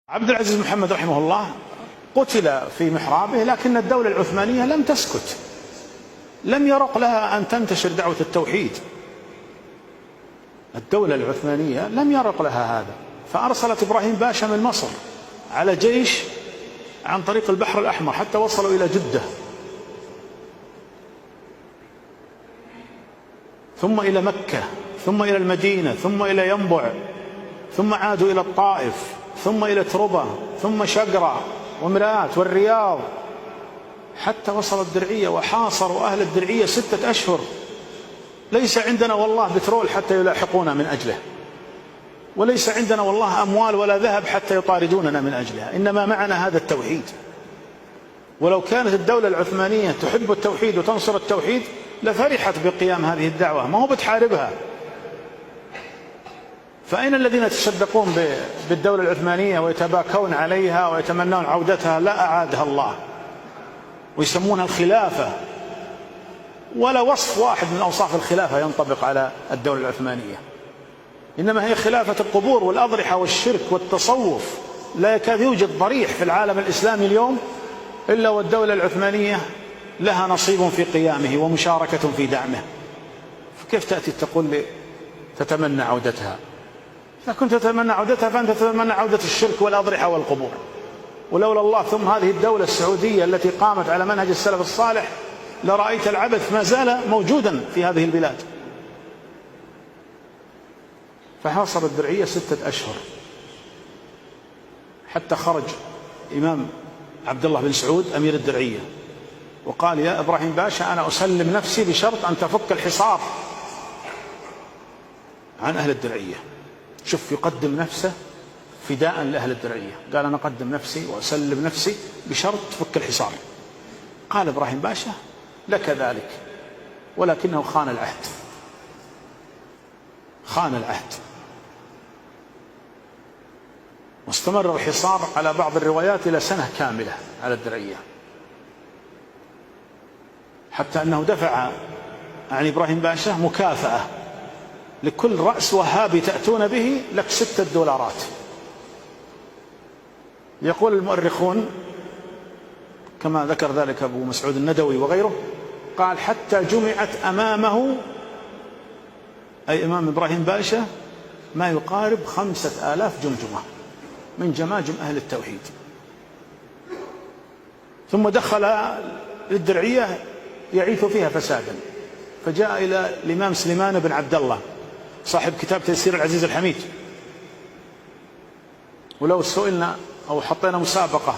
عبد العزيز محمد رحمه الله قتل في محرابه، لكن الدولة العثمانية لم تسكت، لم يرق لها أن تنتشر دعوة التوحيد. الدولة العثمانية لم يرق لها هذا، فأرسلت إبراهيم باشا من مصر على جيش عن طريق البحر الأحمر حتى وصلوا إلى جدة، ثم إلى مكة، ثم إلى المدينة، ثم إلى ينبع، ثم عادوا إلى الطائف، ثم إلى تربة، ثم شقرة ومرآت والرياض، حتى وصلوا الدرعية وحاصروا أهل الدرعية 6 أشهر. ليس عندنا والله بترول حتى يلاحقونا من أجله، وليس عندنا والله أموال ولا ذهب حتى يطاردوننا من أجلها، إنما معنا هذا التوحيد. ولو كانت الدولة العثمانية تحب التوحيد وتنصر التوحيد لفرحت بقيام هذه الدعوة، ما هو بتحاربها. فأين الذين يتصدقون بالدولة العثمانية ويتباكون عليها ويتمنون عودتها؟ لا أعادها الله، ويسمونها الخلافة، ولا وصف واحد من أوصاف الخلافة ينطبق على الدولة العثمانية، إنما هي خلافة القبور والأضرحة والشرك والتصوف. لا يكاد يوجد ضريح في العالم الإسلامي اليوم إلا والدولة العثمانية لها نصيب في قيامه ومشاركة في دعمه. فكيف تأتي تقول لي تتمنى عودتها؟ إذا كنت تتمنى عودتها فأنت تتمنى عودة الشرك والأضرحة والقبور. ولولا الله ثم هذه الدولة السعودية التي قامت على منهج السلف الصالح لرأيت العبث ما زال موجودا في هذه البلاد. فحاصر الدرعية 6 أشهر حتى خرج إمام عبد الله بن سعود أمير الدرعية وقال: يا إبراهيم باشا، أنا أسلم نفسي بشرط أن تفك الحصار عن أهل الدرعية. شوف، يقدم نفسه فداء لأهل الدرعية، قال: أنا أقدم نفسي وأسلم نفسي بشرط تفك الحصار. قال إبراهيم باشا: لك ذلك، ولكنه خان العهد، خان العهد. واستمر الحصار على بعض الروايات إلى سنة كاملة على الدرعية، حتى أنه دفع عن إبراهيم باشا مكافأة: لكل رأس وهابي تأتون به لك 6 دولارات. يقول المؤرخون كما ذكر ذلك أبو مسعود الندوي وغيره، قال: حتى جمعت أمامه، أي إمام إبراهيم باشا، ما يقارب 5000 جمجمة من جماجم أهل التوحيد. ثم دخل الدرعية يعيث فيها فسادا، فجاء إلى الإمام سليمان بن عبد الله صاحب كتاب تيسير العزيز الحميد. ولو سئلنا أو حطينا مسابقة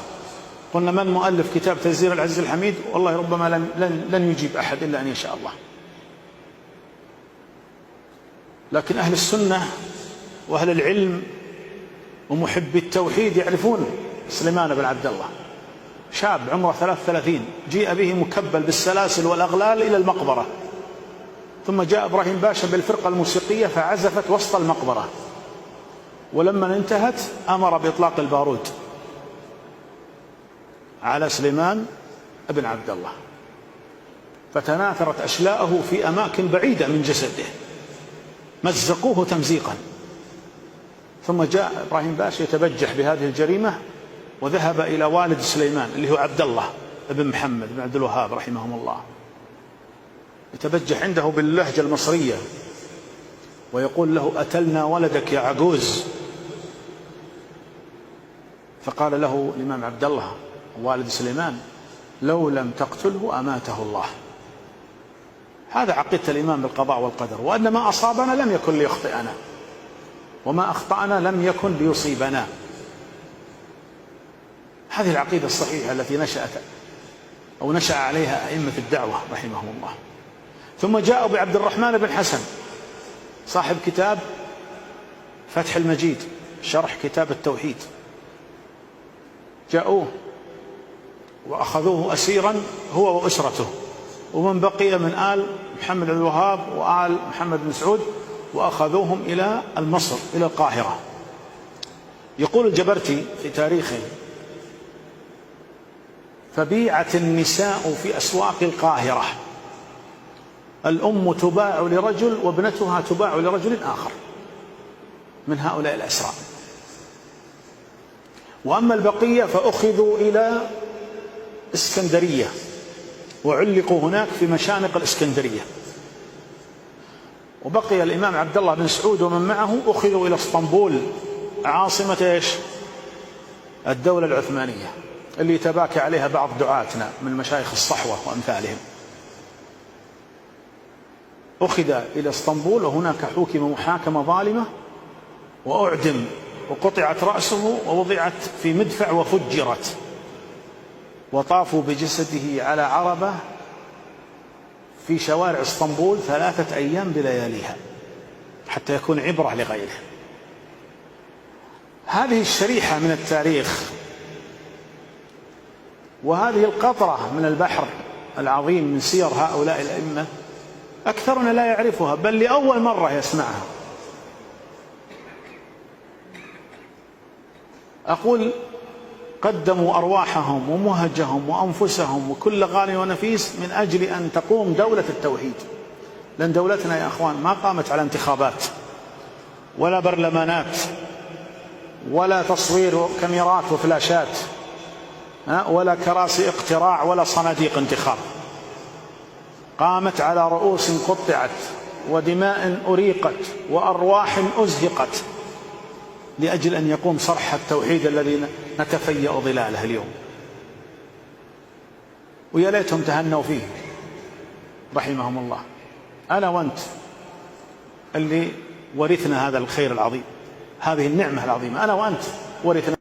قلنا من مؤلف كتاب تيسير العزيز الحميد، والله ربما لن يجيب أحد إلا أن يشاء الله. لكن أهل السنة وأهل العلم ومحبي التوحيد يعرفون سليمان بن عبد الله، شاب عمره 33، جيء به مكبل بالسلاسل والأغلال إلى المقبرة، ثم جاء إبراهيم باشا بالفرقة الموسيقية فعزفت وسط المقبرة، ولما انتهت أمر بإطلاق البارود على سليمان بن عبد الله، فتناثرت أشلاءه في أماكن بعيدة من جسده، مزقوه تمزيقا. ثم جاء إبراهيم باشا يتبجح بهذه الجريمة، وذهب إلى والد سليمان اللي هو عبد الله بن محمد بن عبد الوهاب رحمهم الله، يتبجح عنده باللهجة المصرية ويقول له: أتلنا ولدك يا عجوز. فقال له الإمام عبد الله والد سليمان: لو لم تقتله أماته الله. هذا عقيدة الإيمان بالقضاء والقدر، وأن ما أصابنا لم يكن ليخطئنا، وما أخطأنا لم يكن ليصيبنا. هذه العقيدة الصحيحة التي نشأ عليها أئمة الدعوة رحمهم الله. ثم جاءوا بعبد الرحمن بن حسن صاحب كتاب فتح المجيد شرح كتاب التوحيد، جاءوه وأخذوه أسيرا هو وأسرته ومن بقي من آل محمد بن الوهاب وآل محمد بن سعود، وأخذوهم إلى مصر إلى القاهرة. يقول الجبرتي في تاريخه: فبيعت النساء في أسواق القاهرة، الأم تباع لرجل وابنتها تباع لرجل آخر من هؤلاء الأسرى. وأما البقية فأخذوا إلى اسكندرية وعلقوا هناك في مشانق الإسكندرية. وبقي الإمام عبد الله بن سعود ومن معه أخذوا إلى اسطنبول عاصمة إيش؟ الدولة العثمانية، اللي تباكى عليها بعض دعاتنا من مشايخ الصحوة وأمثالهم. أخذ إلى اسطنبول وهناك حكم محاكمة ظالمة وأعدم وقطعت رأسه ووضعت في مدفع وفجرت، وطافوا بجسده على عربة في شوارع اسطنبول 3 أيام بلياليها حتى يكون عبرة لغيره. هذه الشريحة من التاريخ وهذه القطرة من البحر العظيم من سير هؤلاء الأئمة أكثرنا لا يعرفها، بل لأول مرة يسمعها. أقول قدموا أرواحهم ومهجهم وأنفسهم وكل غالي ونفيس من أجل أن تقوم دولة التوحيد. لأن دولتنا يا أخوان ما قامت على انتخابات ولا برلمانات ولا تصوير كاميرات وفلاشات ولا كراسي اقتراع ولا صناديق انتخاب. قامت على رؤوس قطعت ودماء أريقت وأرواح أزهقت لأجل أن يقوم صرح التوحيد الذي نتفيأ ظلاله اليوم. ويا ليتهم تهنوا فيه رحمهم الله. أنا وأنت اللي ورثنا هذا الخير العظيم، هذه النعمة العظيمة، أنا وأنت ورثنا.